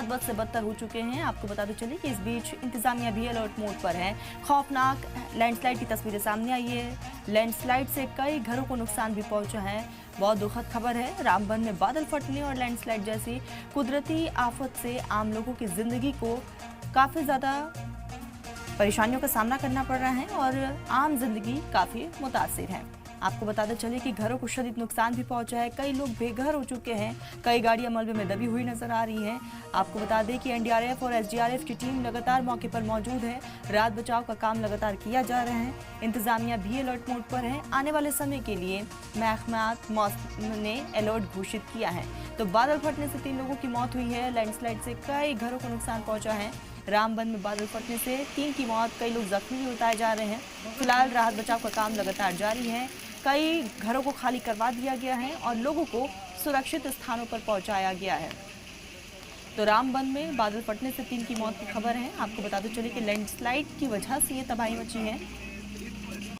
बद से बदतर हो चुके हैं। आपको बताते चलिए कि इस बीच इंतजामिया भी अलर्ट मोड पर है। खौफनाक लैंडस्लाइड की तस्वीरें सामने आई है। लैंडस्लाइड से कई घरों को नुकसान भी पहुंचा है। बहुत दुखद खबर है। रामबन में बादल फटने और लैंडस्लाइड जैसी कुदरती आफत से आम लोगों की जिंदगी को काफी ज्यादा परेशानियों का सामना करना पड़ रहा है और आम जिंदगी काफी मुतासिर है। आपको बताते चले कि घरों को शदीद नुकसान भी पहुंचा है। कई लोग बेघर हो चुके हैं। कई गाड़ियां मलबे में दबी हुई नजर आ रही हैं। आपको बता दें कि एनडीआरएफ और एसडीआरएफ की टीम लगातार मौके पर मौजूद है। राहत बचाव का काम लगातार किया जा रहा है। इंतजामिया भी अलर्ट मोड पर है। आने वाले समय के लिए महकमात मौसम ने अलर्ट घोषित किया है। तो बादल फटने से 3 लोगों की मौत हुई है। लैंडस्लाइड से कई घरों को नुकसान पहुंचा है। रामबन में बादल फटने से 3 की मौत, कई लोग जख्मी भी बताए जा रहे हैं। फिलहाल राहत बचाव का काम लगातार जारी है। कई घरों को खाली करवा दिया गया है और लोगों को सुरक्षित स्थानों पर पहुंचाया गया है। तो रामबन में बादल फटने से 3 की मौत की खबर है। आपको बताते चले कि लैंडस्लाइड की वजह से ये तबाही मची है।